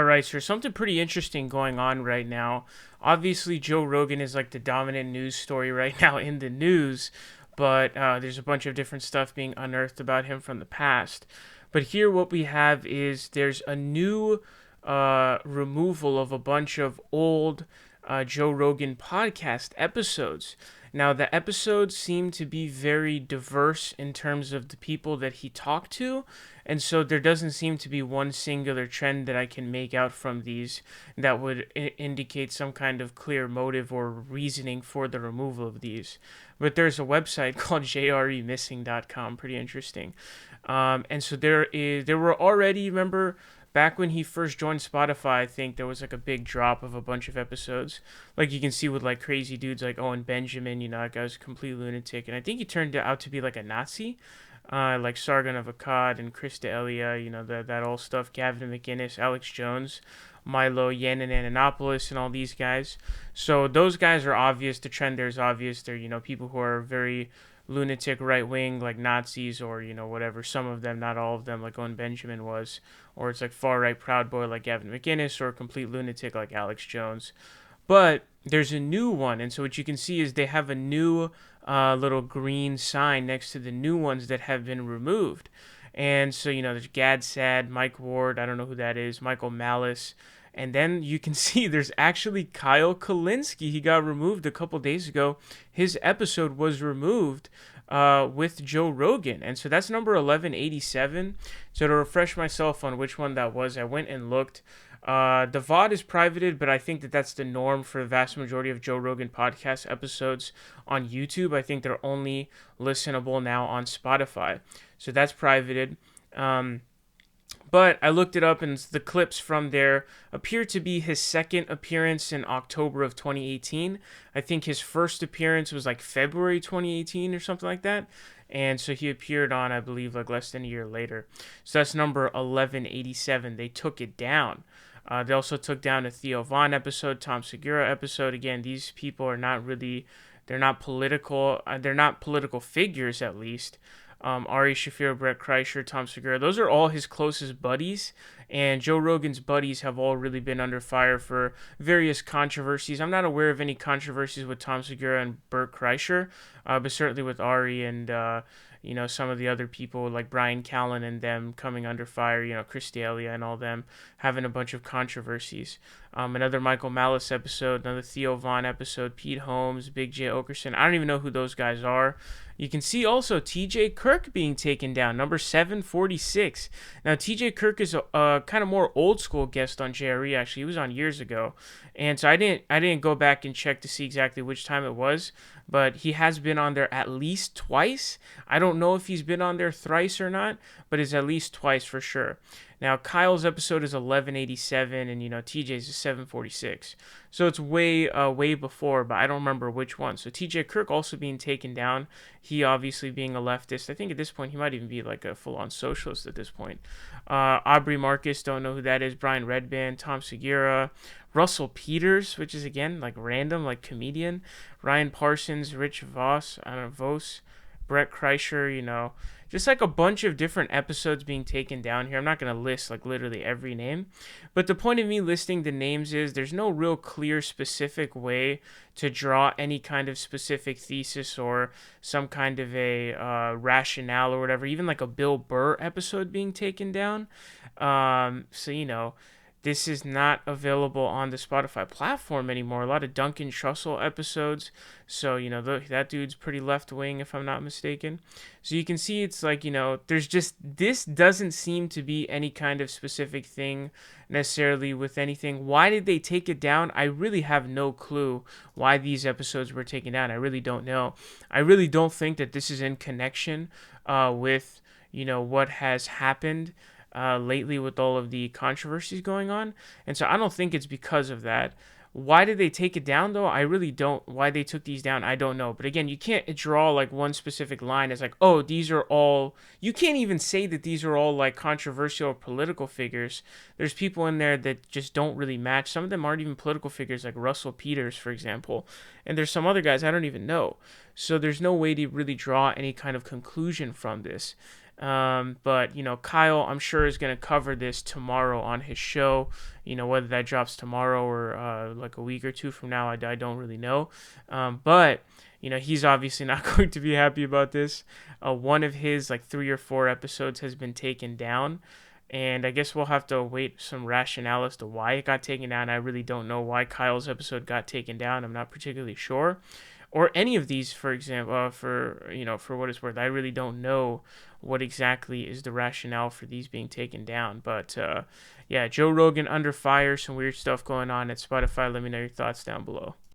right, so there's something pretty interesting going on right now. Obviously, Joe Rogan is like the dominant news story right now in the news, but there's a bunch of different stuff being unearthed about him from the past. But here, what we have is there's a new removal of a bunch of old Joe Rogan podcast episodes. Now, the episodes seem to be very diverse in terms of the people that he talked to, and so there doesn't seem to be one singular trend that I can make out from these that would indicate some kind of clear motive or reasoning for the removal of these. But there's a website called jremissing.com, pretty interesting. And so there were already, remember, back when he first joined Spotify, I think there was like a big drop of a bunch of episodes. Like you can see with like crazy dudes like Owen Benjamin, that guy's a complete lunatic. And I think he turned out to be like a Nazi. Like Sargon of Akkad and Krista Elia, that old stuff, Gavin McInnes, Alex Jones, Milo Yiannopoulos, and all these guys. So those guys are obvious. The trend there is obvious. They're, people who are very lunatic right wing, like Nazis, or whatever. Some of them, not all of them, like Owen Benjamin was, or it's like far right Proud Boy like Gavin McInnes, or a complete lunatic like Alex Jones. But there's a new one, and so what you can see is they have a new little green sign next to the new ones that have been removed. And so there's Gad Sad, Mike Ward, I don't know who that is, Michael Malice. And then you can see there's actually Kyle Kulinski. He got removed a couple days ago. His episode was removed with Joe Rogan. And so that's number 1187. So to refresh myself on which one that was, I went and looked. The VOD is privated, but I think that's the norm for the vast majority of Joe Rogan podcast episodes on YouTube. I think they're only listenable now on Spotify. So that's privated. But I looked it up, and the clips from there appear to be his second appearance in October of 2018. I think his first appearance was like February 2018 or something like that. And so he appeared on, I believe, like less than a year later. So that's number 1187. They took it down. They also took down a Theo Von episode, Tom Segura episode. Again, these people are not really, they're not political figures at least. Ari Shaffir, Brett Kreischer, Tom Segura, those are all his closest buddies, and Joe Rogan's buddies have all really been under fire for various controversies. I'm not aware of any controversies with Tom Segura and Bert Kreischer, but certainly with Ari and some of the other people like Brian Callen and them coming under fire, Chris D'Elia and all them having a bunch of controversies. Another Michael Malice episode, another Theo Von episode, Pete Holmes, Big J Okerson. I don't even know who those guys are. You can see also TJ Kirk being taken down, number 746. Now, TJ Kirk is a kind of more old school guest on JRE, actually. He was on years ago. And so I didn't go back and check to see exactly which time it was, but he has been on there at least twice. I don't know if he's been on there thrice or not, but it's at least twice for sure. Now, Kyle's episode is 1187, and, TJ's is 746. So it's way before, but I don't remember which one. So TJ Kirk also being taken down. He obviously being a leftist. I think at this point, he might even be like a full-on socialist at this point. Aubrey Marcus, don't know who that is. Brian Redband, Tom Segura. Russel Peters, which is, again, like random, like comedian. Ryan Parsons, Rich Voss, Brett Kreischer, just like a bunch of different episodes being taken down here. I'm not going to list like literally every name, but the point of me listing the names is there's no real clear specific way to draw any kind of specific thesis or some kind of a rationale or whatever, even like a Bill Burr episode being taken down. This is not available on the Spotify platform anymore. A lot of Duncan Trussell episodes. So, that dude's pretty left-wing, if I'm not mistaken. So you can see it's like, this doesn't seem to be any kind of specific thing necessarily with anything. Why did they take it down? I really have no clue why these episodes were taken down. I really don't know. I really don't think that this is in connection with, what has happened lately with all of the controversies going on. And so I don't think it's because of that. Why did they take it down, though? I really don't. Why they took these down, I don't know. But again, you can't draw like one specific line as like, oh, these are all... You can't even say that these are all like controversial political figures. There's people in there that just don't really match. Some of them aren't even political figures, like Russel Peters, for example. And there's some other guys I don't even know. So there's no way to really draw any kind of conclusion from this. But, Kyle, I'm sure, is going to cover this tomorrow on his show. Whether that drops tomorrow or like a week or two from now, I don't really know. But, he's obviously not going to be happy about this. One of his like 3 or 4 episodes has been taken down. And I guess we'll have to await some rationale as to why it got taken down. I really don't know why Kyle's episode got taken down. I'm not particularly sure. Or any of these, for example, for what it's worth. I really don't know what exactly is the rationale for these being taken down. But yeah, Joe Rogan under fire, some weird stuff going on at Spotify. Let me know your thoughts down below.